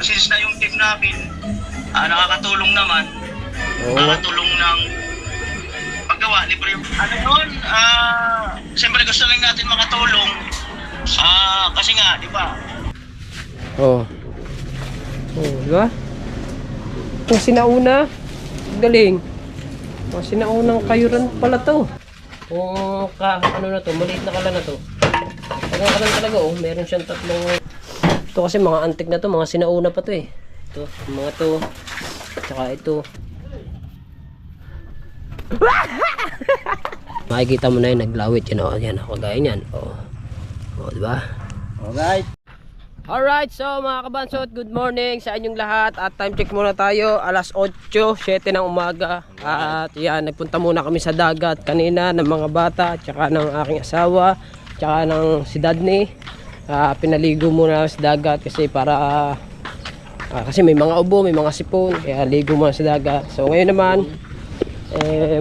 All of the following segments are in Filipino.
since na yung team namin, nakakatulong naman. Nakakatulong ng paggawa, libre yung ano yun, siyempre gusto lang natin makatulong. Kasi nga, di ba? Oh, di ba? Kung sinauna, galing. Kung sinaunang kayuran pala to. Kung ano na to, maliit na kala na to. Pag nakalan talaga, meron siyang tatlong. Ito kasi mga antik na to, mga sinauna pa to eh. Ito, mga to. Tsaka ito. Makikita mo na yung naglawit yun, yan, kagaya niyan. Diba? Alright. Alright, so mga kabansot, good morning sa inyong lahat. At time check muna tayo, alas 8:07 ng umaga. At yan, nagpunta muna kami sa dagat kanina ng mga bata, tsaka ng aking asawa, tsaka ng si Dadney. Pinaligo muna sa dagat kasi para kasi may mga ubo, may mga sipon, kaya ligo muna sa dagat. So ngayon naman,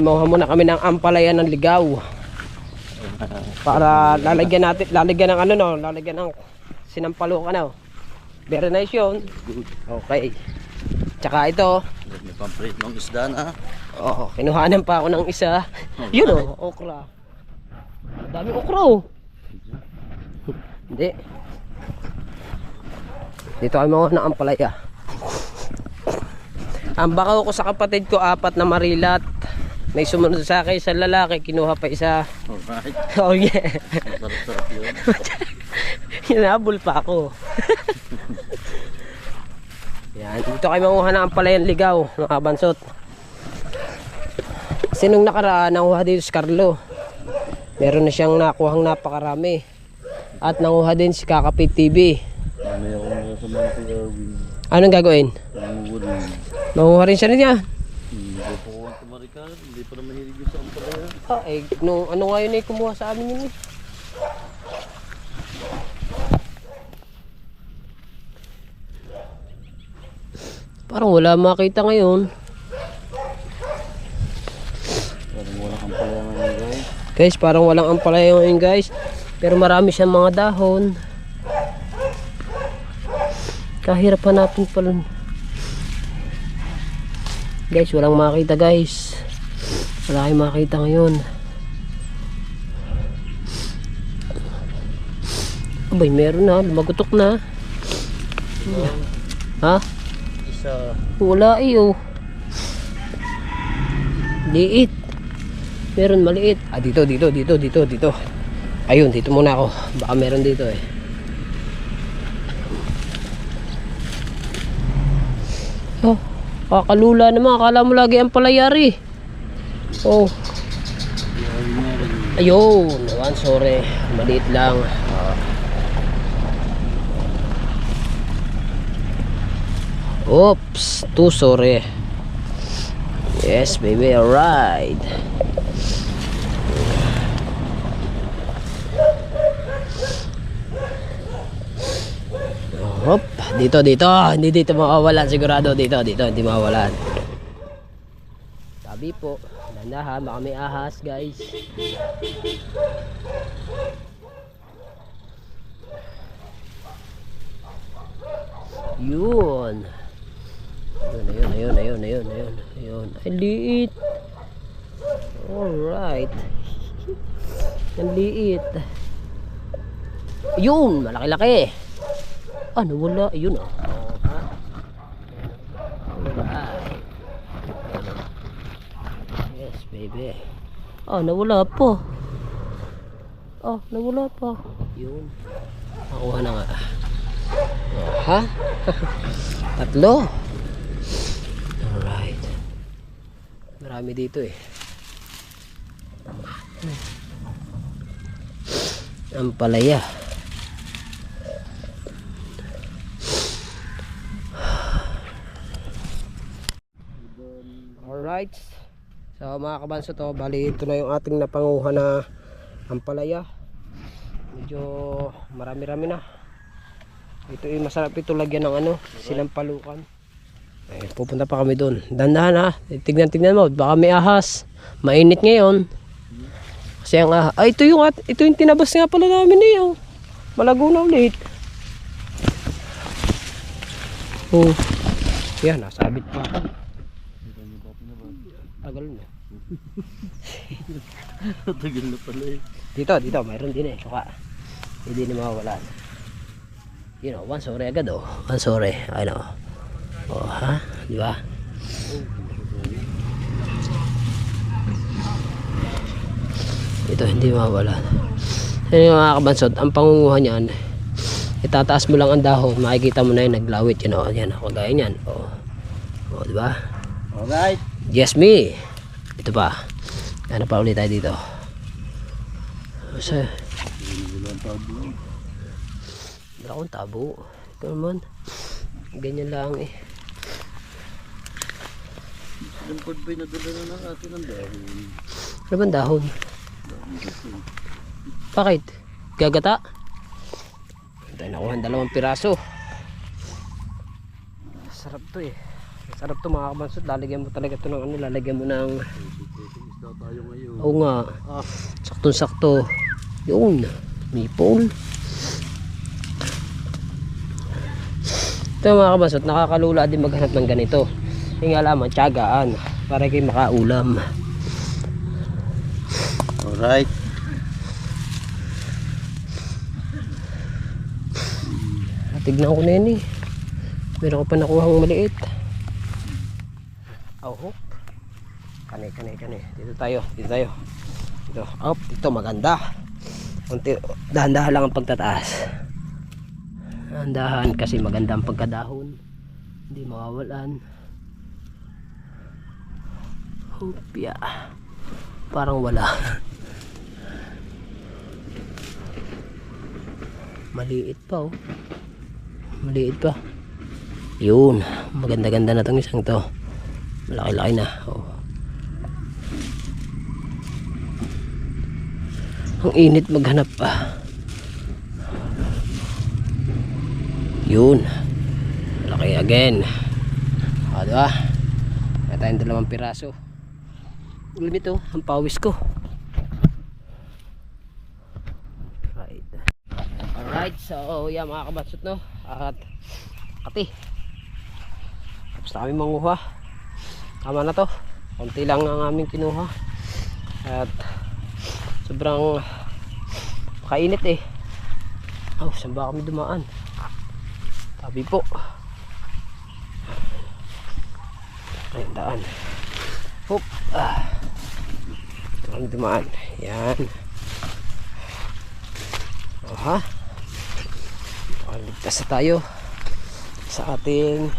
mauha muna kami ng ampalaya ng ligaw. Para lalagyan ng ano no, lalagyan ng sinampalok ano. Very nice yun. Okay. Tsaka ito. May pamprit ng isda na. Oo, kinuhanan pa ako ng isa. Yun okra. Daming okra Hindi. Dito kami mga ng ampalaya. Ang bakaw ko sa kapatid ko 4 na marilat. May sumunod sa akin sa lalaki, kinuha pa isa. Alright. Oh yeah. Sarap-sarap yun. Hinabol pa ako. Yan, dito kayo manguha ng ampalayang ligaw, mga kabansot. Kasi nung nakaraan, nanguha dito si Carlo. Meron na siyang nakuhang napakarami. At nanguha din si Kakapit TV. Anong gagawin? Manguha rin siya niya. Hindi pa na mahilig yun sa ampalaya. Ano nga yun kumuha sa amin yun Parang wala makita ngayon. Parang walang ampalaya ngayon guys. Guys, parang walang ampalaya ngayon guys. Pero marami siyang mga dahon. Kahirap hanapin pala. Guys, walang makita guys. Wala kayong makita ngayon. Abay, meron na. Lumagutok na. Ha? Isa. Wala liit. Meron maliit. Dito. Ayun, dito muna ako. Baka meron dito kakalula naman. Akala mo lagi ang palayari. Ayun, naman, sorry. Maliit lang. Oops, too sorry. Yes, baby, alright. Hop, dito. Hindi dito mawawalan sigurado. Dito, hindi mawawalan. Tabi po. Dandahan, baka may ahas, guys. Yun. Ayun. Ay, liit. Alright. Ang liit. Yun, malaki-laki. Nawala. Yun Alright. Yes, baby. Nawala po. Nawala pa. Yun. Makuha na nga. Ha? 3. Alright. Marami dito Ampalaya. Alright. So mga kabanso bali ito na yung ating napanguha na ampalaya. Medyo marami-rami na. Ito masarap ito lagyan ng sinampalukan. Pupunta pa kami doon. Dandahan ha. Tignan mo, baka may ahas. Mainit ngayon. Kasi ang ito yung tinabas nga pala namin Malago na ulit. Oh. Yan, nasabit pa ako. Tagal na. Tagal na pala eh. Dito, mayroon din eh. Suka. Hindi na mawawala. You know, one sorry agad oh. One sorry. I know. Oh, ha? Di ba? Ito, hindi mawawala. Yan yung mga kabansot. Ang pangunguha niyan, itataas mo lang ang dahon. Makikita mo na yung naglawit. You know, yan ako. Gaya niyan. Oh. Oh, di ba? Alright. Yes, me. Ito pa. Ano pa ulit tayo dito? Kasi wala akong tabo. Ito naman. Ganyan lang eh. Yung pag ba'y nadala na ng atin ang dahon? Ano bang dahon? Bakit? Gagata? Tayo nakuha ng 2 piraso. Sarap to eh. Sarap to mga kabansot. Lalagyan mo talaga to ng ano. Lalagyan mo ng... Isda tayo ngayon. Oo nga. Saktong sakto. Yun. Maple. Ito mga kabansot. Nakakalula din maghanap ng ganito. Yung alaman, tiyagaan. Para kayo makaulam. Alright. Tignan ko na yun eh. Meron ko pa nakuhang maliit. Oh, kani. Dito tayo. Dito. Up, dito maganda. Unti, dahan-dahan lang ang pagtataas. Dahan-dahan kasi maganda ang pagkadahon. Hindi mawawalan. Hopya. Parang wala. Maliit pa oh. Maliit pa. Yun, maganda-ganda na tong isang to. Malaki-laki na. Oh. Ang init maghanap pa. Yun. Malaki again. O, diba? May tayong 2 piraso. Ulit ito, ang pawis ko. Right. Alright, so yan mga kabatsot no. At kati. Tapos na kami manguha. Tama na to. Konti lang ang aming kinuha. At sobrang kainit eh. Oh, saan ba kami dumaan? Tabi po. Ayun, daan. Hop. Ito kami dumaan. Yan. Aha. Ligtas na tayo sa ating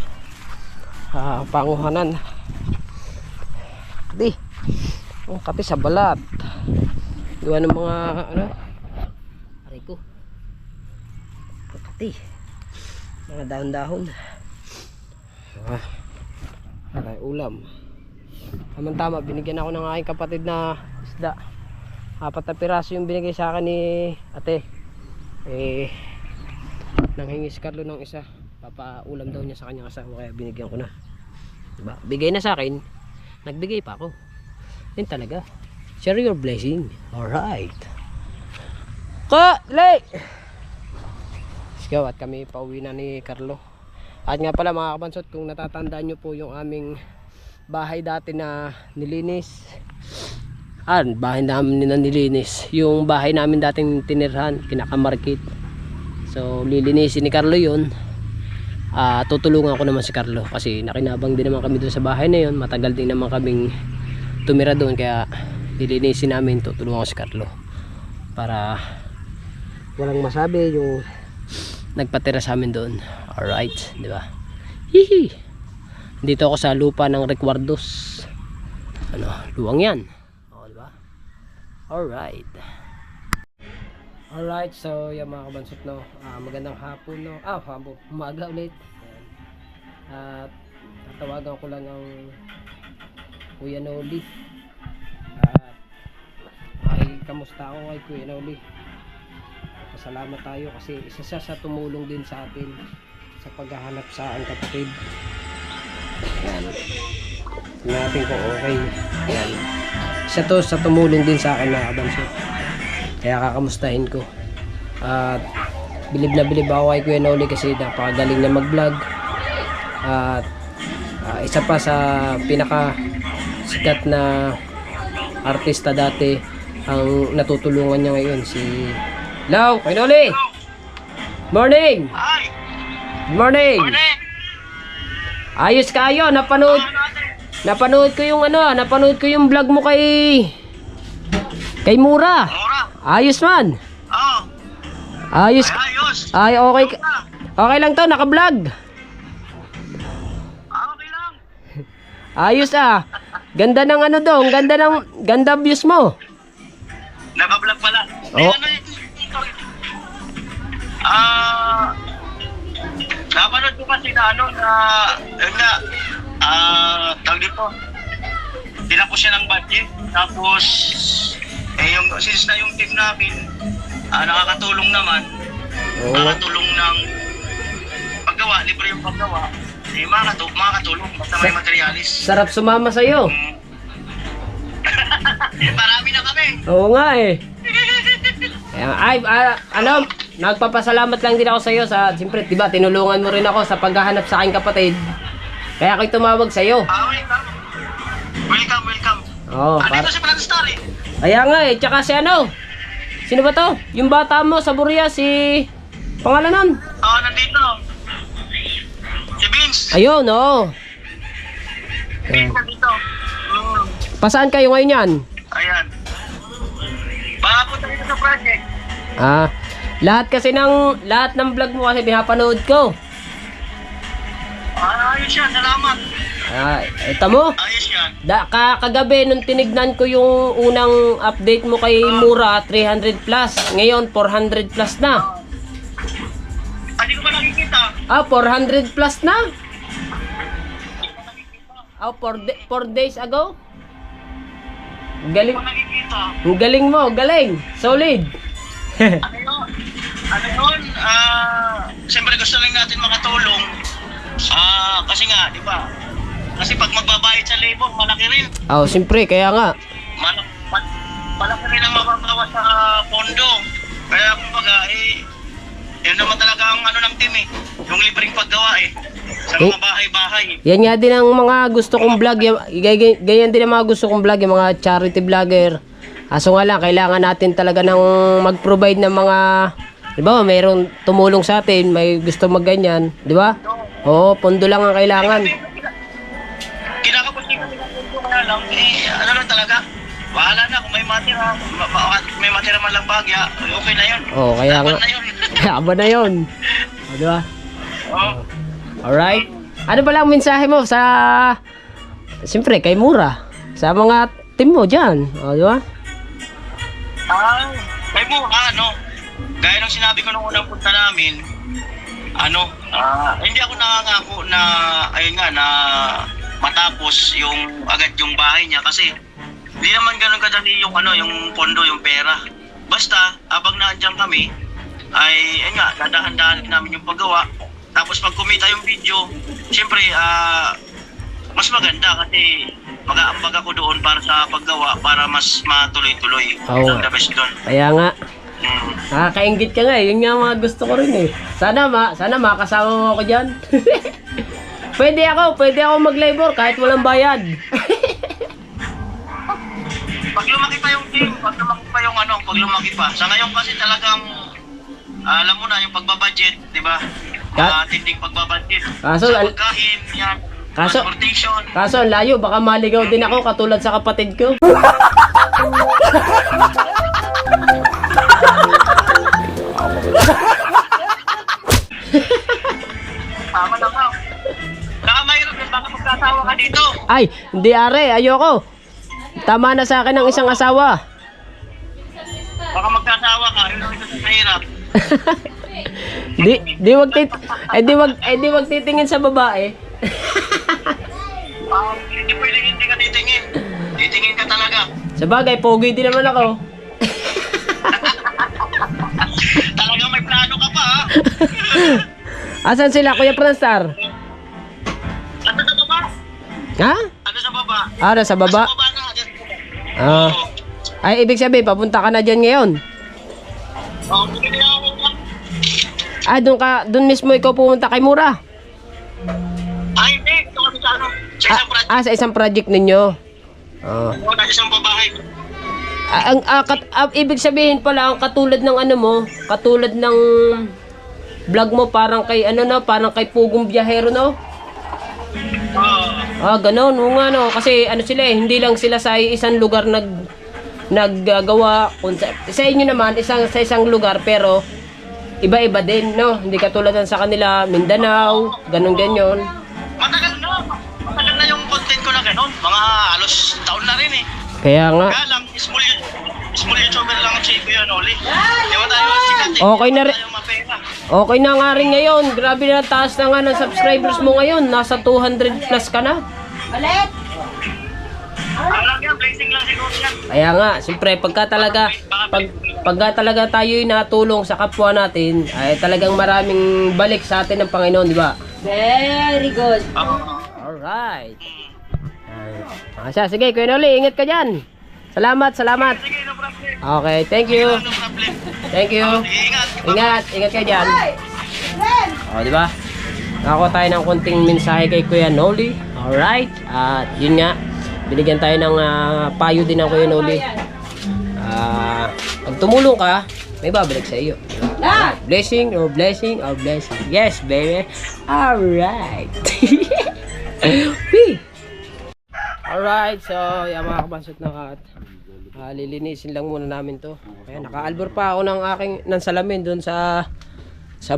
panguhanan. Di. Ang kati sa balat. Gawa ng mga ano? Aray ko. Ang kati. Mga dahon-dahon. Aray, ulam. Tama-tama, binigyan ako ng aking kapatid na isda. 4 na piraso yung binigay sa akin ni ate. Nanghingis Carlo ng isa. Papaulam daw niya sa kanyang asawa kaya binigyan ko na. Diba? Bigay na sa akin. Nagbigay pa ako. Yan talaga. Share your blessing. Alright. Lay! Let's go. At kami pauwi na ni Carlo. At nga pala mga kabansot, kung natatandaan nyo po yung aming bahay dati na nilinis. Bahay namin na nilinis. Yung bahay namin dating tinirhan, kinakamarkit. So lilinisin ni Carlo yun. Tutulungan ko naman si Carlo kasi nakinabang din naman kami doon sa bahay na yun. Matagal din naman kaming tumira doon kaya lilinisin namin. Tutulungan ko si Carlo para walang masabi yung nagpatira sa amin doon. Alright, di ba? Hihi. Dito ako sa lupa ng Recuerdos. Luwang yan. O, di ba? Alright. Alright, so yung mga kabansot no, magandang hapon no. Hapon, umaga ulit. At tatawagan ko lang ang Kuya Noli. At kamusta ako kay Kuya Noli. Pasalamat tayo kasi isa siya sa tumulong din sa atin sa paghahanap sa ang kapatid. Ayan. Natin kung okay. Ayan. Isa to sa tumulong din sa akin mga kabansot. Kaya kakamustahin ko. At bilib na bilib ako kay Kuya Noli kasi napakagaling na mag vlog. At isa pa sa pinaka sikat na artista dati ang natutulungan niya ngayon si Lau Kainoli. Morning. Ay! Good morning. Morning! Ayos kayo, napanood ko yung napanood ko yung vlog mo kay Mura. Mura! Ayos man. Oo! Ayos. Ayos! Ay, okay. Okay lang to, naka-vlog. Okay lang! Ayos ah. Ganda ng ganda views mo. Naka-vlog pala. Oo. Napanood ko kasi na yun nga, tawag dito, tinapos siya ng budget, tapos, since na yung team namin, nakakatulong naman, Oo. nakakatulong ng paggawa, libre yung paggawa, makakatulong, basta may materialis. Sarap sumama sa'yo. Marami na kami. Oo nga eh. Nagpapasalamat lang din ako sa iyo sa, siyempre, 'di ba, tinulungan mo rin ako sa paghahanap sa aking kapatid. Kaya ako'y tumawag sa iyo. Welcome. Welcome. Oo, Dito si Brad Star eh. Kaya nga eh, tsaka si sino ba to? Yung bata mo sa Buria, si pangalan nun? Nandito. Si Vince. Ayun, oo. Vince nandito. Pasaan kayo ngayon yan? Ayan. Baka punta dito sa project. Lahat ng vlog mo kasi pinapanood ko. Ayos yan, salamat. Ito mo? Ayos yan. Kagabi nung tinignan ko yung unang update mo kay Mura, 300 plus. Ngayon, 400 plus na. Hindi ko ba nakikita? 400 plus na? 4 days ago? Galing. Hindi ko nakikita. Ang galing mo, galing. Solid. Ano yun? Siyempre gusto lang natin makatulong. Kasi nga, di ba? Kasi pag magbabayad sa labor, malaki rin. Siyempre, kaya nga. Malaki rin ang mabagawa sa pondo. Kaya kumbaga, yun naman talaga ang ng team eh. Yung libreng paggawa sa mga bahay-bahay. Yan nga din ang mga gusto kong vlog. Ganyan din ang mga gusto kong vlog, yung mga charity vlogger. Aso nga lang, kailangan natin talaga ng mag-provide ng mga, di ba, mayroong tumulong sa atin, may gusto magganyan, di ba? Oo, pondo lang ang kailangan. Kinakapos ko lang, lang talaga. Bahala na kung may matira man lang bagya, okay na yun. Oo, kaya nga. Na yun. Aba na yun. Di ba? Oo. Alright. Ano ba lang mensahe mo sa, siyempre, kay Mura, sa mga team mo dyan, di ba? Kay Mura, gaya ng sinabi ko nung unang punta namin, hindi ako nangangako na, ayun nga, na matapos agad yung bahay niya kasi hindi naman ganun kadali yung yung pondo, yung pera. Basta, habang naandyan kami, ay, ayun nga, dadahan-dahan namin yung paggawa. Tapos pag kumita yung video, siyempre, mas maganda kasi mag-aambag ako doon para sa paggawa para mas matuloy-tuloy. Oo. The best doon. Kaya nga. Nakakaingit ka nga eh. Yun nga mga gusto ko rin eh. Sana makasama mo ako dyan. Pwede ako mag-labor kahit walang bayad. Pag lumaki pa yung team, pag lumaki pa. Sa ngayon kasi talagang, alam mo na yung pagbabudget, di ba? Tinding pagbabudget. Kaso, sa pagkain, yan. Transportation. Kaso, layo. Baka maligaw din ako katulad sa kapatid ko. Tama na ka. Baka mayroon din, baka magkasawa ka dito. Ay, hindi are. Ayoko. Tama na sa akin ang isang asawa. Baka magkasawa ka, yun ang isa sa mahirap. Di wag titingin sa babae. Hindi pwedeng hindi ka titingin. Titingin ka talaga. Sa bagay, pogi din naman ako. Talagang may plano ka pa, ha? Asan sila, Kuya Franstar? Ano sa baba? Ha? Ano sa baba? Nasa baba? Sa baba na. Oo. Ay, ibig sabihin, papunta ka na dyan ngayon. Oo, pinayawag lang. Doon mismo ikaw pumunta kay Mura. sa ano, sa isang project. Sa isang project ninyo. Oh. O, nasa isang babahay. Ibig sabihin pala, ang katulad ng ano mo, katulad ng vlog mo, parang kay ano no, parang kay Pugong Biyahero no? Ganon, nga no, kasi ano sila eh, hindi lang sila sa isang lugar naggagawa. Sa inyo naman, sa isang lugar, pero iba-iba din, no? Hindi katulad ng sa kanila, Mindanao, ganun din yun. Matagal na yung content ko na ganun. Mga halos taon na rin eh. Kaya nga. Kaya lang, small YouTuber lang ang si Kuya Noli. Di ba tayo sikat eh? Okay na rin. Tayo mapera. Okay na nga rin ngayon. Grabe na taas na nga ng subscribers mo ngayon. Nasa 200 plus ka na. Ano lang yan, blessing lang siguro yan. Kaya nga, siyempre, pagka talaga tayo'y natulong sa kapwa natin, ay talagang maraming balik sa atin ng Panginoon, di ba? Very good. Alright. Sige, Kuya Noli, ingat ka dyan. Salamat. Sige, no problem. Okay, thank you. No problem. Thank you. Ingat. Ingat kayo dyan. Di ba? Nakakuha tayo ng konting mensahe kay Kuya Noli. Alright. At yun nga, binigyan tayo ng payo din ng Kuya Noli. Pag tumulong ka, may babalik sa iyo. Blessing or blessing or blessing. Yes, baby. Alright. Alright, so yung mga kabansot na kat, lilinisin lang muna namin to. Kaya naka-albor pa ako ng salamin doon sa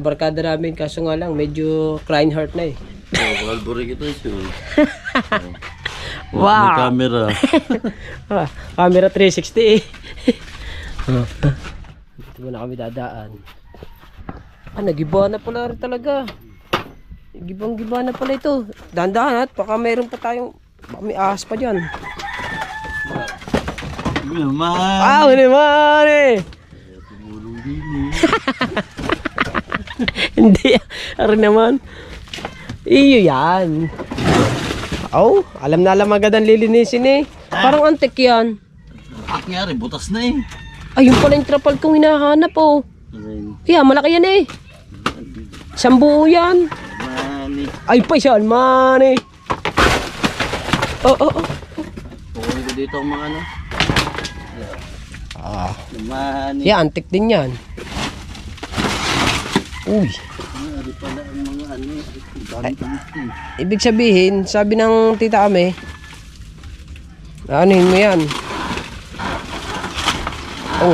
barkada namin, kaso nga lang medyo crying heart na eh. Albore kita siya. Wow. May camera. Camera 360 eh. Dito muna kami dadaan. Nagiba na pala rin talaga. Gibang-giba na pala ito. Dahan-dahan at baka meron pa tayong, may ahas pa dyan. Naman. Naman eh. Tumulong din eh. Hindi. Ari naman. Iyo yan. Alam na alam agad ang lilinisin eh. Parang antik yan. Bakit nga rin? Butas na eh. Ayun pala yung trapal kong hinahanap oh. Kaya malaki yan eh. Isang buo yan. Mani. Ay pa siya, almani. Kukunin ko dito ang mga ano. Mani. Yeah, antik din yan. Uy. Ari pala ang mga ano. Ibig sabihin, sabi ng tita Ame, anuhin mo yan.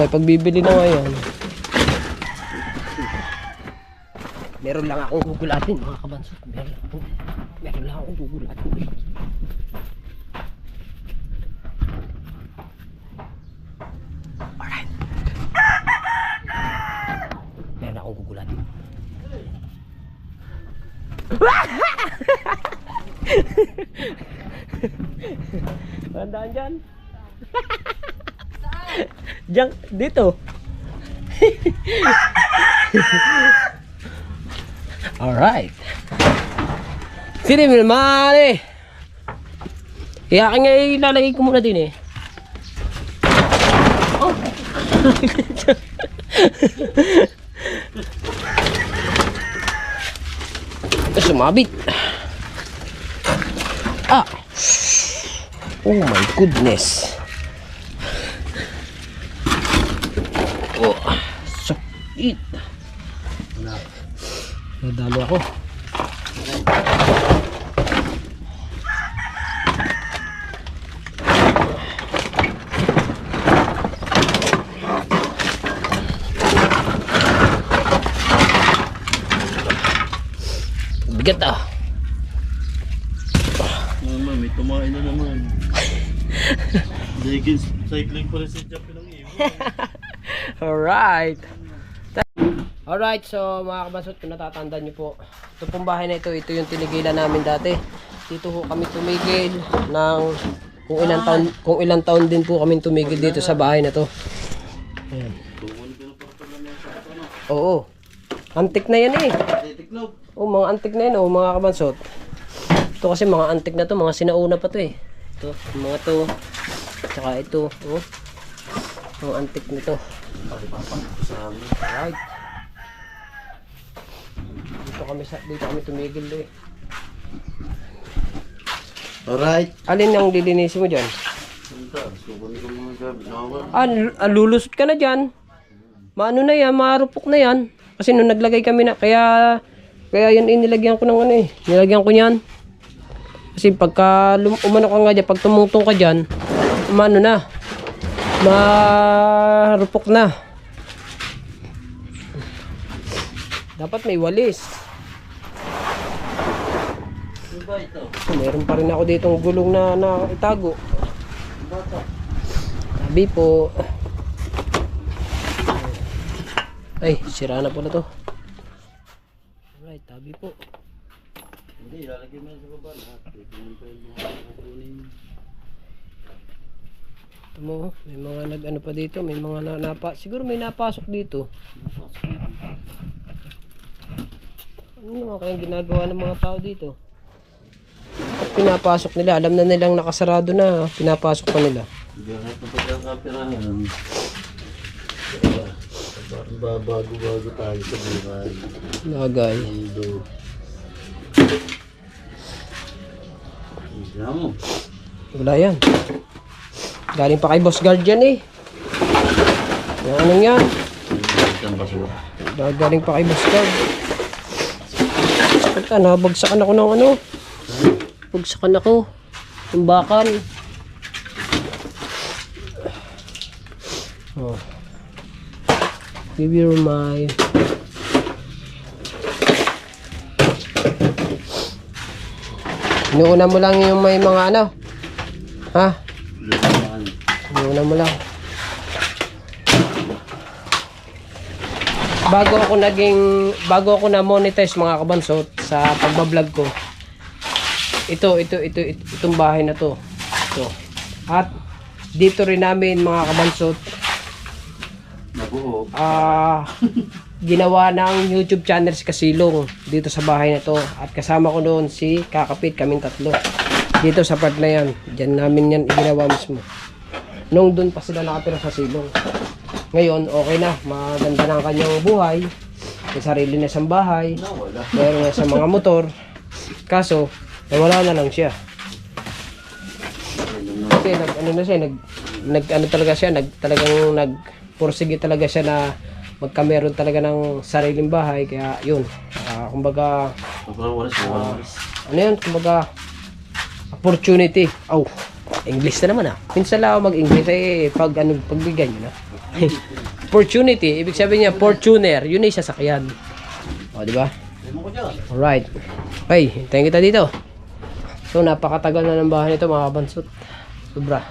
Pagbibili na ngayon. Meron lang akong gugulatin mga kabansot. Meron lang akong gugulatin. Alright. Meron akong gugulatin. Tandaan dyan. Diyan, dito. Alright. Sini Milmani. Kaya nga ilalagay ko muna din eh. Oh. Sumabit. Oh my goodness. Sakit. Nadalo ako. Bigat Mama, may tumain na naman. Dahil cycling pa rin sa Japan ng iyo. Alright, so mga kabansot, kung natatandaan nyo po, ito pong bahay na ito yung tinigilan namin dati. Dito po kami tumigil ng kung ilang taon din po kami tumigil dito sa bahay na to. Ayan. Oo. Antik na yan eh. Mga antik na yan mga kabansot. Ito kasi mga antik na to, mga sinauna pa to eh. Ito, mga to. Tsaka ito, mga antik na to. Alright. Dito kami tumigil eh. Alright. Alin ang lilinisin mo dyan? Punta. Sukan ko mga gabi. Nawa. Lulusot ka na dyan. Maano na yan, marupok na yan. Kasi nung naglagay kami na, kaya yan inilagyan ko ng ano eh. Nilagyan ko yan. Kasi pagka umano ka nga dyan, pag tumungtong ka dyan, umano na. Marupok na. Dapat may walis. Ano ba ito? Meron pa rin ako ditong gulong na itago. Sabi po. Ay, sira na pala to. Alright, tabi po. Hindi, lalagyan mo na sa baba lahat. Tingnan pa yung mga kukunin. Ito mo, may mga nag-ano pa dito. May mga siguro may napasok dito. Ano naman kayang ginagawa ng mga tao dito? At pinapasok nila. Alam na nilang nakasarado na. Pinapasok pa nila. Lahat na pagkakapirahan. Bago-bago tayo sa buhay. Lagay. Mundo. Tignan mo. Wala yan. Galing pa kay Boss Guardian eh. Yung anong yan? Ang basura. Galing pa kay Boss Guard. Pagka nabagsakan ako ng ano. Bagsakan ako. Yung bakal. Oh. Give you my... Inuuna mo lang yung may mga ano. Ha? Inuuna mo lang. Bago ako na monetize mga kabansot sa pagbablog ko. Itong bahay na to. Ito. At dito rin namin mga kabansot Nabuo. ginawa ng YouTube channel si Kasilong dito sa bahay na to. At kasama ko doon si Kakapit, kaming tatlo. Dito sa part na yan. Diyan namin yan iginawa mismo. Nung doon pa sila nakatira sa silong. Ngayon, okay na. Maganda na ang kanyang buhay. May sarili na siyang bahay. Meron na sa mga motor. Kaso, wala na lang siya. Kasi talagang nagpursige talaga siya na magkameron talaga ng sariling bahay. Kaya yun. Kumbaga, ano yun? Kumbaga, opportunity. Oh, English na naman Minsan lang ako mag-English pagbigyan nyo na. Opportunity, ibig sabihin niya Fortuner, yun ay sasakyan. O, di ba? Alright. Okay, hintayin kita dito. So, napakatagal na ng bahay nito mga kabansot. Sobra.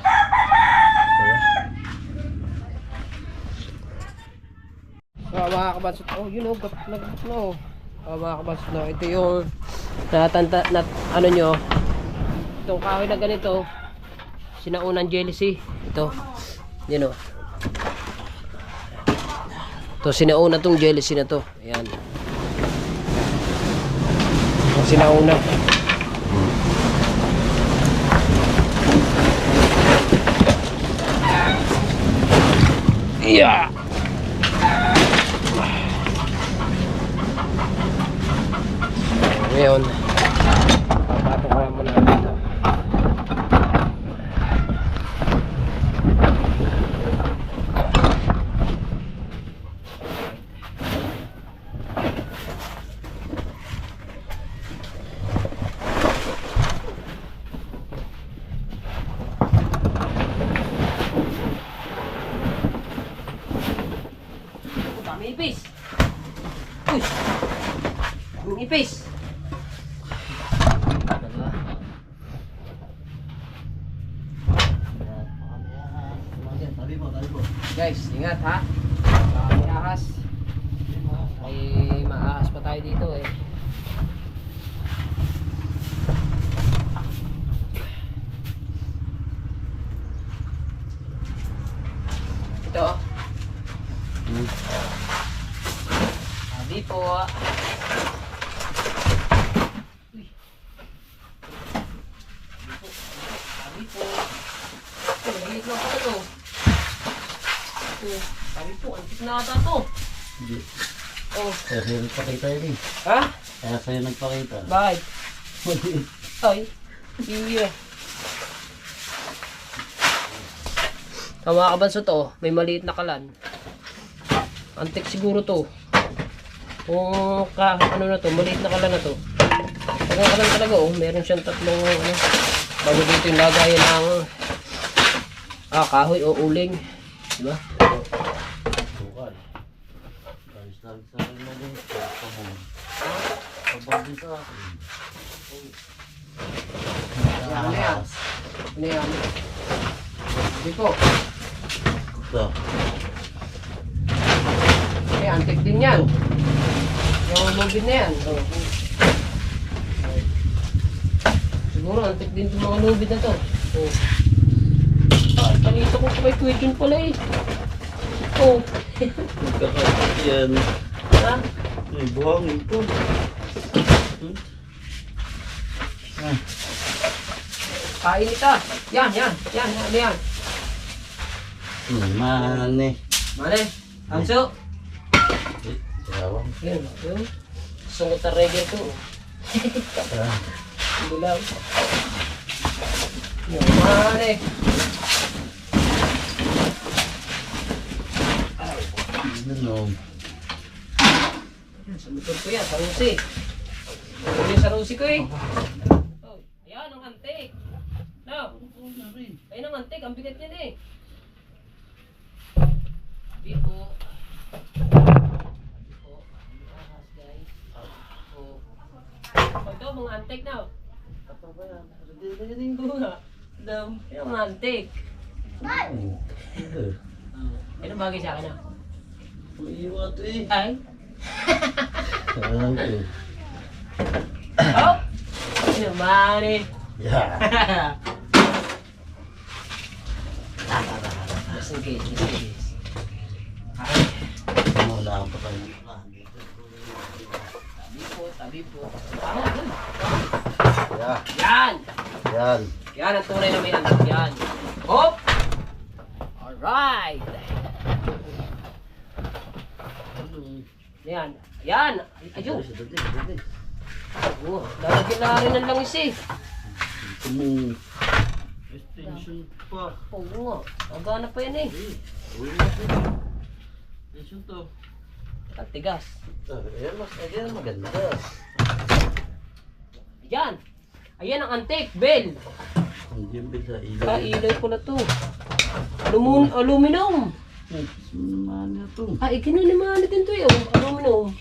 So, mga kabansot, mga kabansot, ito yung ano nyo, itong kahoy na ganito, sinaunang jealousy. Ito, yun o. Ito, sinauna tong jealousy na to. Ayan. Ito, sinauna. Yeah! Ngayon, papatok ko lang muna dito. Dami ipis! Uy! Daming ipis! Guys, ingat ha. May ahas. May maahas pa tayo dito eh. Ito. Sabi po. Sabi po. Nagigit lang pa ito. Sabi po, antik na ata ito. Hindi. Oh. Kaya sa'yo nagpakita yun Ha? Kaya sa'yo nagpakita. Bakit? Ay, iya. So mga kabanso to, may maliit na kalan. Antik siguro to. Kung ano na to, maliit na kalan na to. Pag ang kalan talaga oh, meron siyang tatlong ano. Bago dito yung lagayan ng kahoy o uling. Diba? Tukal. Talis-talis sa akin na din. Pabang din sa akin. Ano yan? Ano yan? Hindi po. Ito. Eh, antik din yan. Yung lubid na yan. Oh. Siguro, antik din itong mga lubid na to. Oh. Ah, panito ko pa kay Kuya Jun pala eh. Oh. Magkakasip yan. Ha? Ay, buhangin po. Kainit ah. Yan, yan. Yan, ano yan? Mane. Mane, Anso. Yawang. Yun, yun. Sungot na reggae to. Dilaw. Yun, mane. Ano? Sa motor ko yan, sa Rusi. Ano yung sa Rusi ko eh. Oh, ayan, ang antik. No. Ayun ang antik, ang bigat niya na eh. Sabi po. Ahas guys. Oh. Ito, mga antik na. Bunga. Dam. Ayun ang antik. Ano bagay sa akin na? Umiiwa ito eh. Ay. Alam ko. Oh! Ano naman eh. Yeah. Just in case, just in case. Ay. Wala ang patay ng plan. Tabi po. Ah, dun. Yeah. Yan! Yan. Yan ang tunay na may anak. Yan. Hop! Alright! Yan. Yan! Ayun! Oh, lalagyan na rin ng langis eh. Ito mo. Extension pa. Oo nga. Magana pa yan eh. Uy, natin. Extension to. Ang tigas. Ayan, maganda. Yan! Ayan ang antique, Bell! Hindi yung bisa ilaw. Ilaw ko na to. Aluminum! Naman na to. Ay, kinunimahan natin to yun. Aluminum.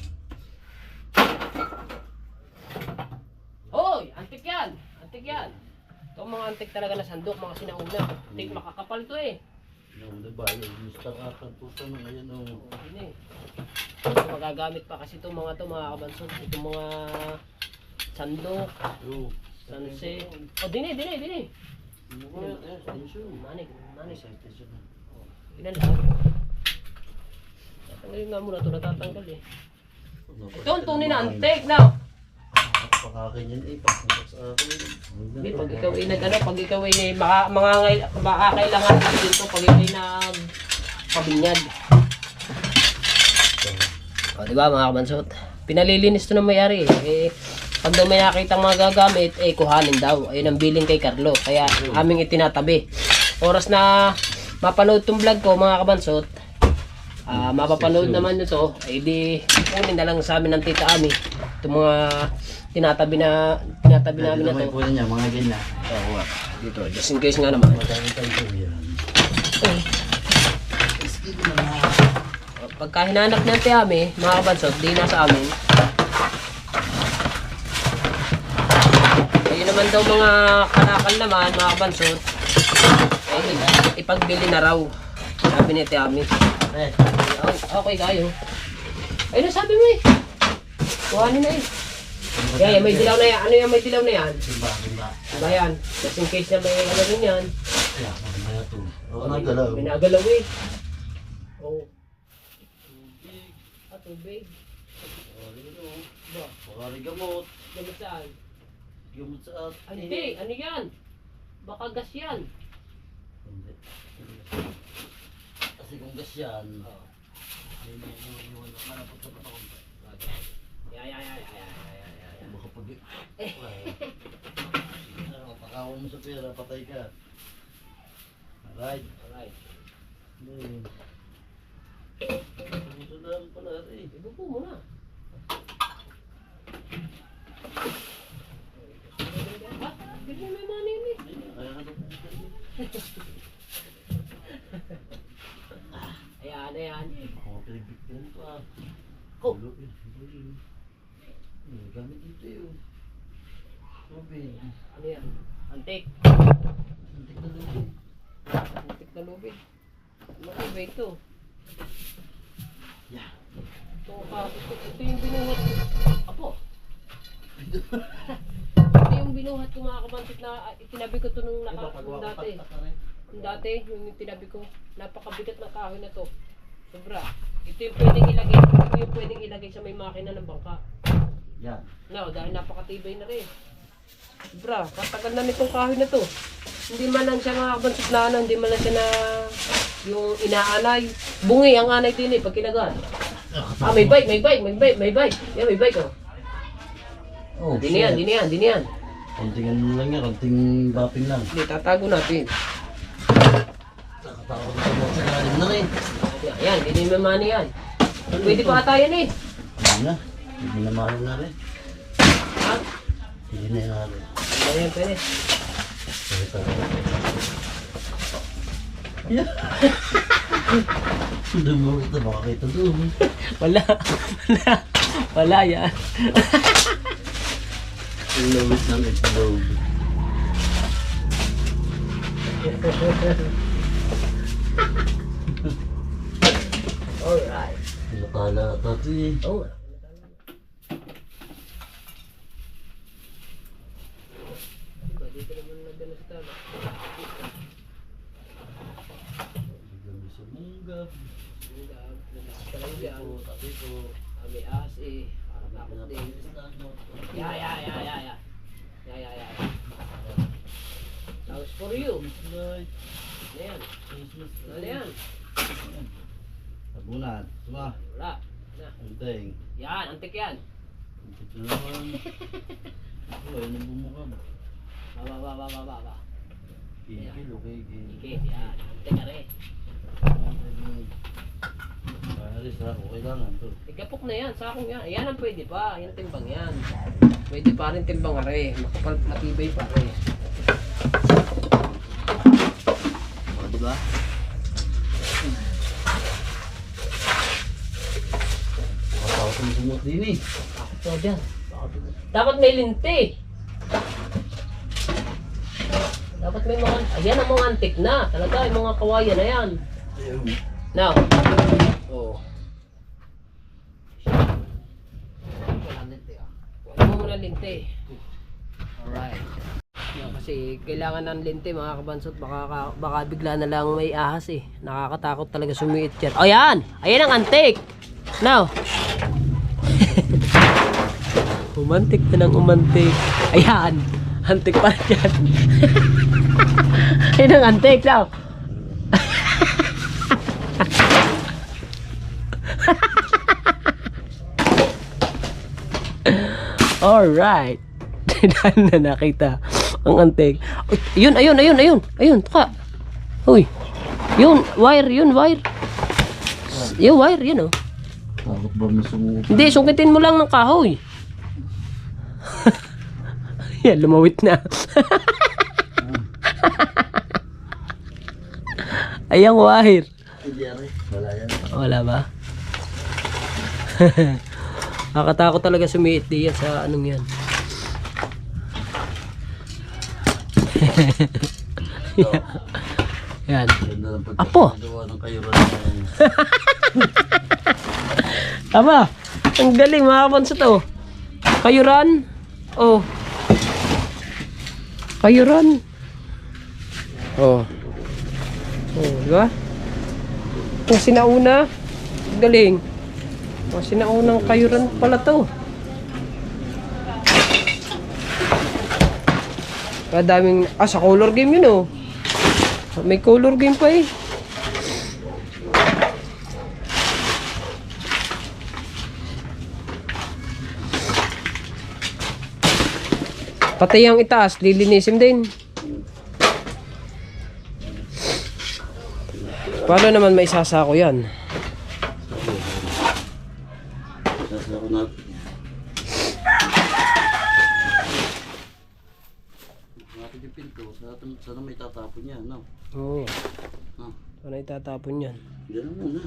Hoy! Antik yan! Antik yan! Ito ang mga antik talaga na sandok, mga sinauna. Antik makakapal to eh. Ano ba? Yung Mr. Akan po ito na ngayon. Hindi. Ito magagamit pa kasi itong mga to, mga kabansot. Itong mga sandok, sanse. Oh, dini. Manik. Ilan lahat? Tatanggalin nga muna ito, natatanggal eh. Ito ang tunay na antik na. Pakakin yan eh. Pagpunta sa akin. Hindi, pag ikaw ay pag ikaw ay makakailangan dito pag ikaw ay nagpabinyag. O, diba mga kabansot? Pinalilinis to ng may-ari eh. Pag daw may nakitang mga gagamit, kuhanin daw. Ayun ang billing kay Carlo. Kaya aming itinatabi. Oras na mapanood tong vlog ko mga kabansot, mapapanood naman nyo to, di kunin na lang sa amin ng Tita Ami. Itong mga tinatabi namin na to. Po niya, mga ganyan. Oo nga. Dito, just in case nga naman. Madami tayo po yan. Pagka hinanak niyan Tita Ami, mga kabansot, di nasa amin. Ayun naman daw mga kanakal naman, mga kabansot, ipagbili na raw. Sabi ni Tita Ami. Okay kayo. Ayun sabi mo eh. Kuhanin na eh. Yan, may dilaw na yan. Ano yung may dilaw na yan? Dimba. Diba yan? Just in case na may ano rin yan. Kaya, mamaya ito. Oo, nagalaw. May nagalaw eh. Oo. Tubig. Pakari gamot. Gamit saan? Gamot sa at. Hindi, ano yan? Baka gas yan. Hindi. Kasi kung gas yan. Baka pag... Pakawan mo sa pera, patay ka. Alright. Susundan pala eh. Ibupo mo na. Bigyan mo yung money ni. Ay, ano? Ayan, ayan. Ako pinagbitin pa. Oh. Gamit dito yun. Tubig. Ano yan? Antik. Antik na tubig. Antik na lubid. Ano ba ito? Yeah. Ito yung binuhat. Apo. Ito yung binuhat ko mga kabansit na itinabi ko ito nung dati. Yung dati, yung tinabi ko. Napakabigat ng kahoy na to. Sobra. Ito yung pwedeng ilagay. Ito yung pwedeng ilagay sa may makina ng bangka. Yan. No, dahil napakatibay na rin. Sobra. Katagal na nitong kahoy na to. Hindi man lang siya mga kabansit na ano. Hindi man lang siya na yung inaanay. Bungi ang anay din eh pag kinagat. Ah, may bike. Yan, may bike oh. Oh, Di na yan. konting ano lang yan, konting bapping lang. Hindi, tatago natin. Nakatakot na mo sa lalim na rin. Yan, hindi na mamani yan. Pwede pa ata yan eh. Hindi na. Hindi na mahal na rin. Ha? Hindi na yan rin. Ayan, pwede. Pwede pa rin. Dumurot na baka kita doon. Wala yan. Ang lawit ng itlog. Alright. Nakala ata ito eh. Oo. Dito naman nagdala sa tama. Bigyan sa munggab. Talang dyan. Tapi po. May ahas eh. Takot din. Ya. That was for you. Ayan. Ano yan? Tabunan. Diba? Wala. Na. Anteng. Yan, antik yan. Antik na naman. Ito, yun ang bumukab. Ba. Kikil, okay. Ikit, yan. Antik na rin. Aris ha, okay lang. Ito. Igapok na yan, sakong yan. Yan ang pwede pa. Yan timbang yan. Pwede pa rin timbang are. Makapal, matibay pa are. O, diba? Makatawa kong sumot din eh. So, dyan. Dapat may linti. Dapat may mga... Ayan ang mga antik na. Talaga, yung mga kawayan na yan. Ayun. Now. Oh. Wala mo muna linti. Alright. Yan, kasi kailangan ng linti mga kabansot. Baka bigla na lang may ahas eh. Nakakatakot talaga sumiit yan. Oh yan! Ayan ang antik! Now. Umantik na ng umantik. Ayan! Antik pa rin yan. Ayan ang antik. Now. Alright. Dahil na nakita ang antik. Uy, ayun, tuka. Uy. Yun, wire. Yung wire, yun oh. Takot ba mo sumot? Hindi, sungkitin mo lang ng kahoy. Yan, lumawit na. Ayang wire. Hindi ari. Wala yan. Wala ba? Nakakatakot talaga sumiit diyan sa anong yan. Yan. Ganda ng Apo! pagkakagawa ng kayuran. Tama! Ang galing mga kapansot oh. Kayuran. Oh. Kayuran. Oh. Oh, diba? Kung sinauna, galing. Kung sinaunang kayuran pala to. Kadaming, sa color game yun oh. May color game pa eh. Pati yung itaas, lilinisin din. Paano naman may isasako yan? Sasako natin. Natin yung pinto. Sana may tatapon yan, no? Oo. Ha? Paano itatapon yan? Diyan na muna.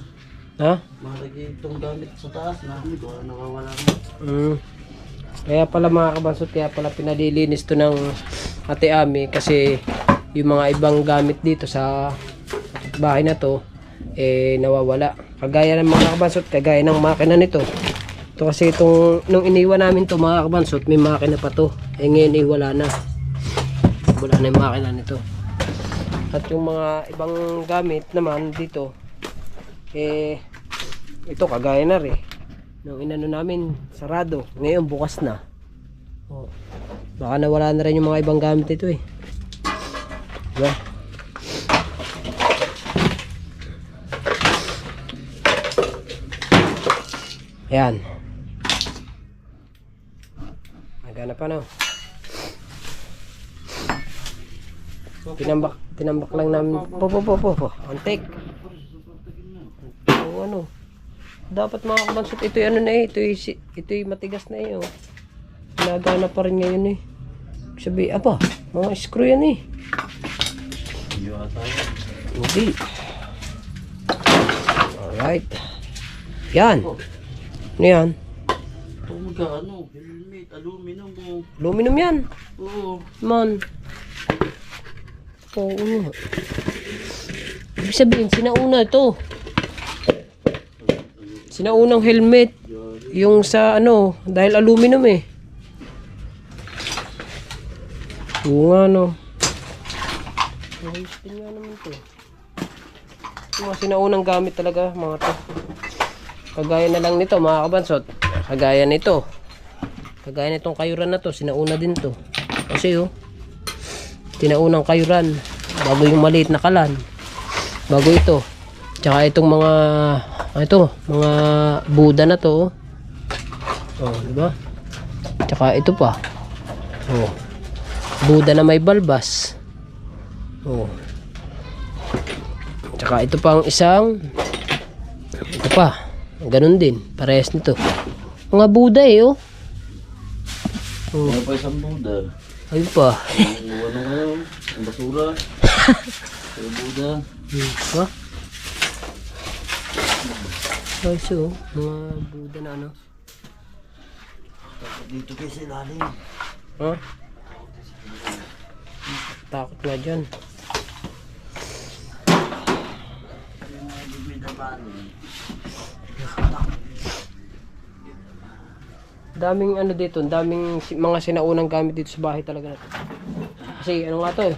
Ha? Malagay itong gamit sa taas namin. Baka nakawala na. Kaya pala mga kabansot, kaya pala pinalilinis to ng Ate Ami kasi yung mga ibang gamit dito sa bahay na to nawawala. Kagaya ng mga kabansot, kagaya ng makina nito. Ito kasi itong nung iniwan namin to mga kabansot, may makina pa to. Ngayon wala na. Wala na yung makina nito. At yung mga ibang gamit naman dito ito kagaya na rin. Nung inano namin sarado, ngayon bukas na. Oh. Baka nawala na rin yung mga ibang gamit ito eh. Diba? Ayan. Nagana pa no. Tinambak lang namin. Po. Antik. O ano. Dapat mga kabansot, ito ano na eh, ito matigas na eh, oh. Nagana pa rin ngayon eh. Sabi, apa, mga screw yan eh. Hindi ata yan. Hindi. Alright. Yan. Ano yan? Ito magkano? Helmet, aluminum mo. Aluminum yan. Oo. Man. Oo nga. Ibig sabihin, sinauna ito. Sinaunang helmet. Yung sa ano, dahil aluminum eh. Oo nga no. Ayos din nga naman ito. Yung mga sinaunang gamit talaga mga to. Kagaya na lang nito mga kabansot. Kagaya nito. Kagaya nitong kayuran na to. Sinauna din to. Kasi oh. Tinaunang kayuran. Bago yung maliit na kalan. Bago ito. Tsaka itong mga mga Buddha na to. Oh, di ba? Tsaka ito pa. Oh. Buddha na may balbas. Oh. Tsaka ito pang isang ito pa. Ganun din. Parehas nito. Mga Buddha eh oh. Oh. Ano pa isang Buddha? Ayun pa. Ano ngayon? Ang basura. Ang Buddha. Ha? Ay, so, mga Buddha na ano. Dito kayo sa ilalim. Ha? Takot nga dyan. Yung mga bibidabaan eh. Daming ano dito, daming mga sinaunang gamit dito sa bahay talaga natin. Kasi ano nga to eh.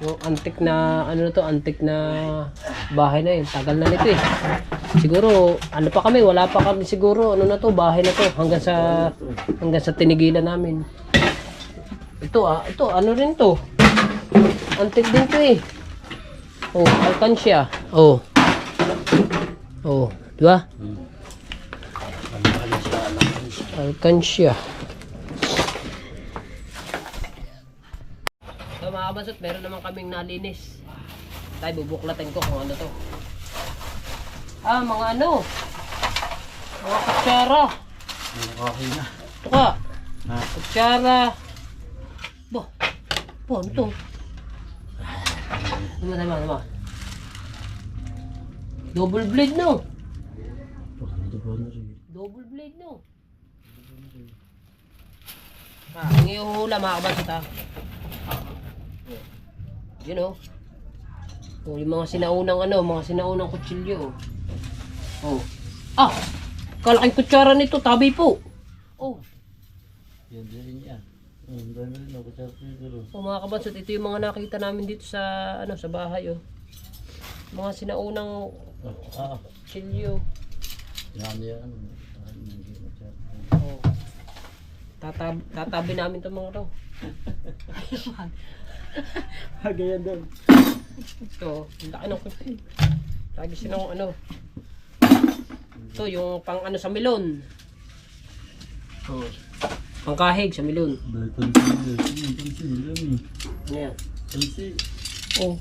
Yung antik na, ano na to, antik na bahay na yun. Tagal na nito eh. Siguro, ano pa kami, wala pa kami siguro, ano na to, bahay na to. Hanggang sa tinigilan namin. Ito ano rin to. Antik din to eh. Oh, alkansya. Oh. Oh, di ba? Alkansya. So mga kabansot, meron naman kaming nalinis. Tayo bubuklatin ko kung ano to. Mga ano? Mga kutsara. Okay na. Ito ka. Ha? Kutsara. Ano to? Tama. Double blade no? Double blade no? Ang iuhula mga kabansot ha. Yun o. Oh, yung mga sinaunang kutsilyo. Oh. Kalaking kutsara nito, tabi po. Oh. Yan din yan. Ang dami rin ako sa siguro. So mga kabansot, ito yung mga nakita namin dito sa sa bahay oh. Mga sinaunang kutsilyo. Yan. Oh. Tatabi namin itong mga to. Ganyan doon. Ito, ang laki ng kutsyo. Lagi silang ano. Ito, yung pang ano sa melon. Oh. Pangkahig sa melon. Ano yan? Oh.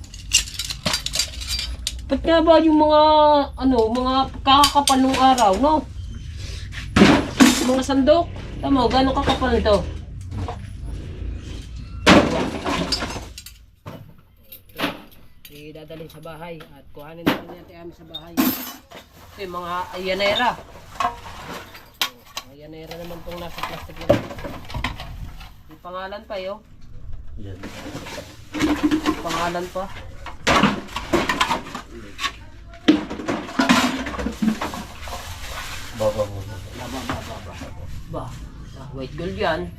Ba't nga ba yung mga, mga kakakapal ng araw, no? Mga sandok. Tama, gano'ng kakapal nito? Dadalhin sa bahay at kuhanin natin natin sa bahay. Ito yung mga ayanera. Ayanera naman itong nasa plastic na. May pangalan pa yun. Yan. Pangalan pa. Baba mo. Ba, white gold yan.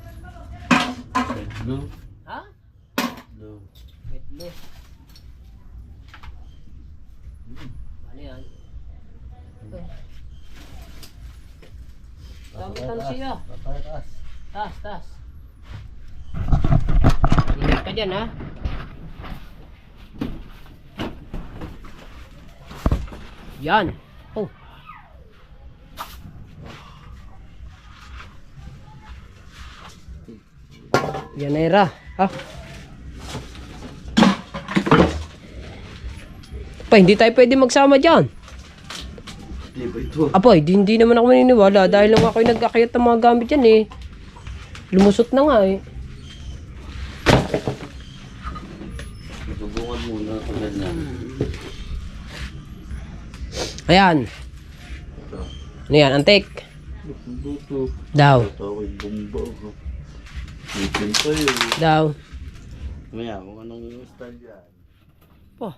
Blue. Ha? Blue. White blue. Ano yan? Dami siya. Papataas. Tas. Ingat ka dyan, ha? Yan. Oh. Yanera. Ha? Pa, hindi tayo pwede magsama dyan. Di ba ito? Apo, hindi naman ako maniniwala dahil lang ako nag-akayat ng mga gamit yan eh. Lumusot na nga eh. Subukan muna ito ganyan. Ayan. Ano yan? Antik? Ito. Daw. Tawag bomba. Itin pa yun. Daw. Maya, kung anong style yan. Pa.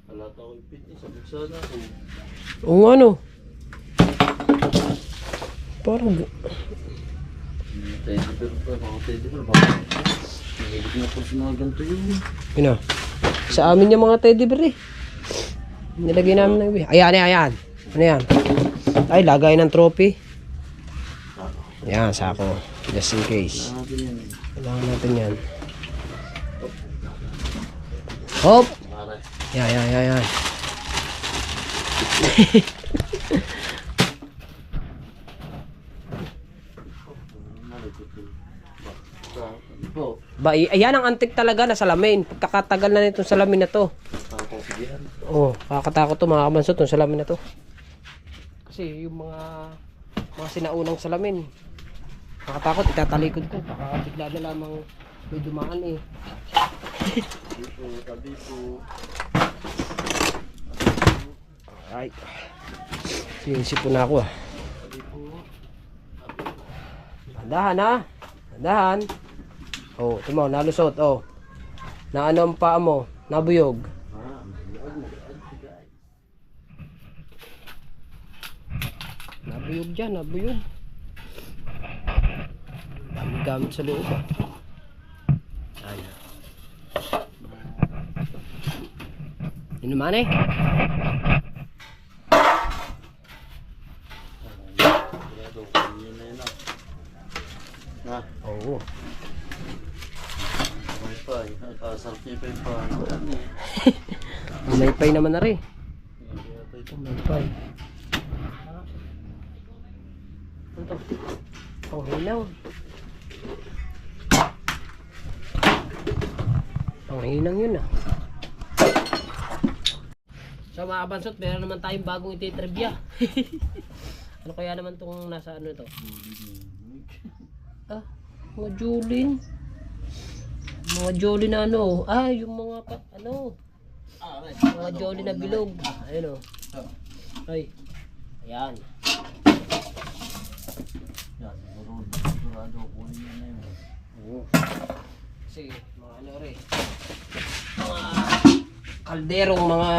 Halata ko yung fitness. Sabi sana ako. Oo ano. Parang... Teddy bear pa. Mga teddy bear. Bakit? Nahilig na po sa mga ganito yun. Yun o. Sa amin yung mga teddy bear eh. Nilagay namin ng ibi. Ayan. Ano yan? Ay, lagay ng trophy. Yan, sako. Just in case. Natin yan. Kailangan natin yan. Hop! Pare. Yan. Ayan ang antik talaga na salamin. Pagkakatagal na nitong salamin na to. Oh, kakatakot to mga kabansot itong salamin na to. Kasi yung mga sinaunang salamin. Kakatakot, itatalikod ko. Baka bigla na lamang may dumaan eh. Tabi po. Alright. Sinisip po na ako ah. Dahan ha. Dahan. Oh, ito mo, nalusot. Oh. Naano ang paa mo? Nabuyog. Nabuyog dyan, nabuyog. Dami gamit sa loob ah. Ayan. Yun naman eh. Na. Oo. Wi-Fi. Sarpipay pa. May pay naman na rin. May pay. Ano to? Panghinaw. Panghinang yun ah. So mga kabansot, meron naman tayong bagong ititrivia. Ano kaya naman tong nasa ano ito? Ah, mga Jolin. Mga Jolin na ano. Ah, yung mga mga Jolin na bilog. Ayun o. Ay. Ayan. Sigurado ko yun na yun. Oo. Kasi mga ano rin. Mga kalderong mga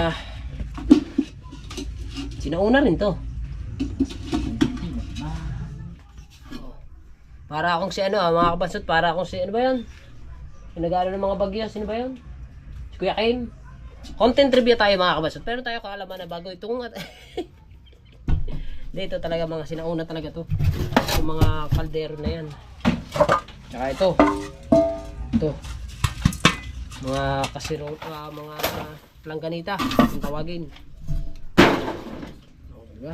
sinauna rin to. Para akong si ano mga kabansot, para akong si ano ba yan? Pinag-aaral ng mga bagyo, sino ba yan? Si Kuya Kim. Content review tayo mga kabansot, pero tayo kaalaman na bago itong dito talaga mga sinauna talaga to. Yung mga kaldero na yan. Tsaka ito. Mga kasirong, mga langganita, yung tawagin. Diba?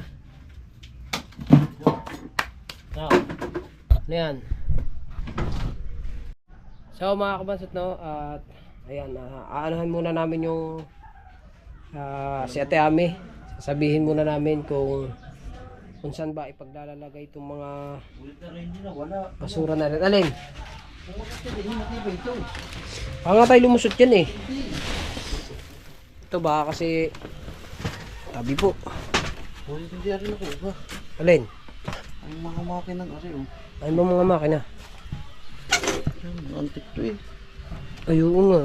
Now, ano yan? So mga kabansot no, at Ayan, aanahan muna namin yung si Ate Ami. Sasabihin muna namin kung saan ba ipaglalagay itong mga Ulit na rin din na wala. basura na rin. Alin? Pumunta ka din, matibay ito. Baka nga tayo lumusot yan eh. Ito ba kasi tabi po. Ulit hindi rin ako ba? Alin? Ang mga makinang ari oh. Ano ba mga makina? Antik to eh. Ay, oo nga.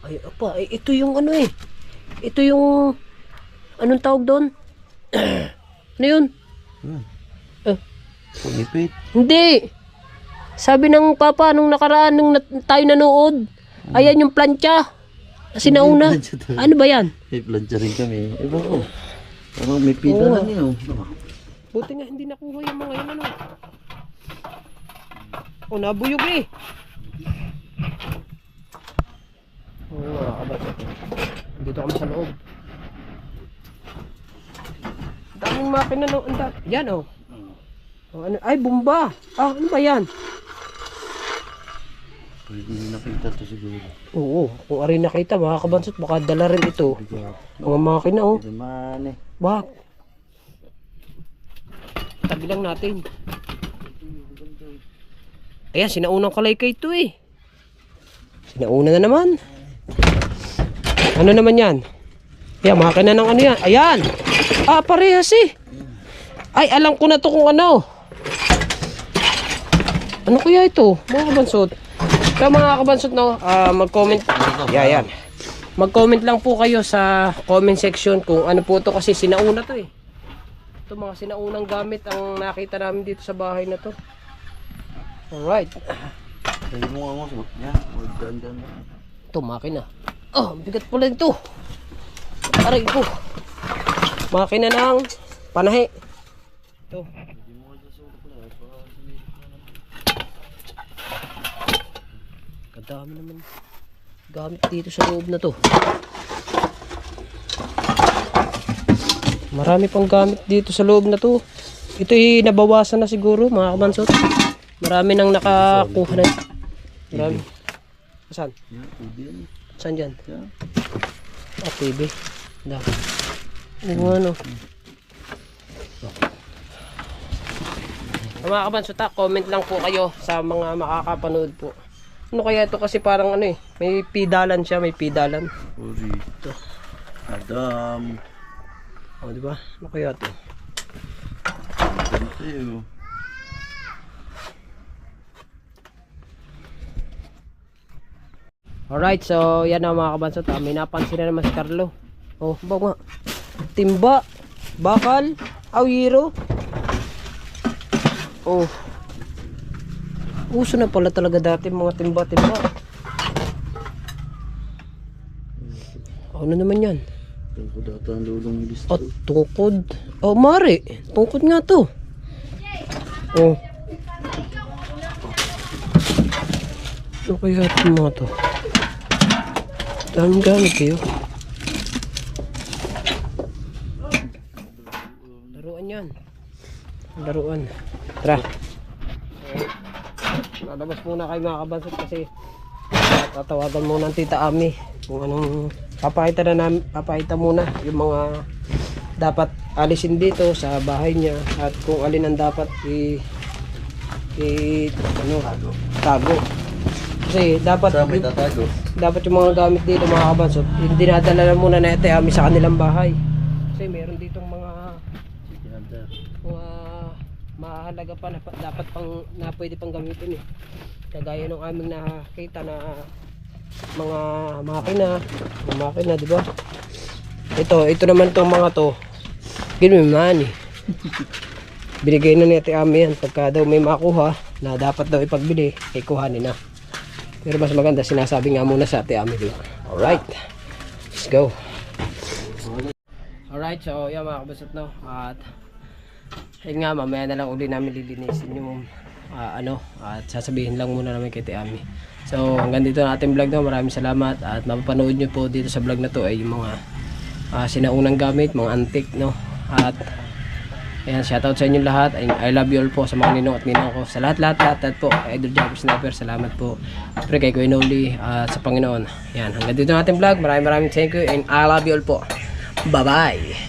Ay, apa, ito yung ano eh. Ito yung anong tawag doon? Ano yun? Pumipit. Hindi. Sabi ng papa nung nakaraan nung tayo nanood. Ayan yung plancha. Kasi nauna. Ano ba yan? May plancha rin kami. Ewan ko. Parang may pita Oo. lang yun oh. Buti nga hindi nakuha yung mga yun ano. O nabuyog eh. Oo mga kabaso. Dito kami sa loob. Daming makina no. Yan oh. Oh, ano? Ay, bomba. Ah, ano ba yan? Pwede nyo nakita to siguro. Oo, kung ari nakita mga kabansot, baka dala rin ito. Mga makina oh. Pwede man eh. Bak. Tabi lang natin. Ayan, sinaunang kalaykay ito eh. Sinauna na naman. Ano naman yan? Ayan, makina ng ano yan. Ayan. Ah, parehas eh. Ay, alam ko na to kung ano. Ano kaya ito? Mga kabansot. Kaya mga kabansot no, mag-comment. Yan. Mag-comment lang po kayo sa comment section kung ano po to kasi sinauna to eh. Ito mga sinaunang gamit ang nakita namin dito sa bahay na to. Alright. Sabi mo nga mo. Yan. Dyan. Ito makina. Oh, bigat pala ito. Aray ko. Makina ng panahe. Ito. Kadami naman gamit dito sa loob na to. Marami pang gamit dito sa loob na to. Ito'y nabawasan na siguro mga kabansot. Marami nang nakakuha na. Marami. Saan? Yan. Pwede yan. Saan dyan? Yan. Ah, TV. Dami. Ano? Mga kabansot, comment lang po kayo sa mga makakapanood po. Ano kaya ito kasi parang ano eh, may pidalan siya, may pidalan. Uri. Ito. Adam. O, di ba? Ano kaya ito? Ganito yun. Alright, so yan na mga kabansot. May napansin na naman si Carlo. Oh, ba nga? Timba, bakal, awiro. Oh. Uso na pala talaga dati mga timba-timba. Ano naman yan? Tungkod ata ang lulong listo. At tungkod. Oh, mare. Tungkod nga to. Oh. Ano kaya ito mga to? Daming gamit kayo. Laruan yan. Laruan. Tara. Lalabas muna kayo mga kabansot kasi tatawagan muna ng Tita Ami kung anong papakita muna yung mga dapat alisin dito sa bahay niya at kung alin ang dapat tago kasi dapat Sa may tatago. dapat yung mga gamit dito mga kabansot hindi dinadala muna na Ate Ami sa kanilang bahay kasi meron ditong mga mahalaga pa na dapat pang na pwede pang gamitin eh. Kagaya nung aming nakita na mga makina, di ba? Ito naman tong mga to. Ginman eh. Binigay na ni Ate Ami yan pagka daw may makuha na dapat daw ipagbili, ay kuhanin na. Pero mas maganda sinasabi nga muna sa Ate Ami, di ba? Alright. Let's go. Alright, so yan mga kabasot no. At ayun nga, mamaya na lang uli namin lilinisin yung at sasabihin lang muna namin kay Ate Ami. So hanggang dito na ating vlog no. Maraming salamat at mapapanood nyo po dito sa vlog na to ay yung mga sinaunang gamit, mga antique no. At Ayan, shoutout sa inyong lahat. I love you all po sa mga ninong at ninang ko. Sa lahat po. Kay Idol Jumper Sniper, salamat po. Siyempre kay Kuya Noli at sa Panginoon. Ayan, hanggang dito natin vlog. Maraming thank you and I love you all po. Bye-bye.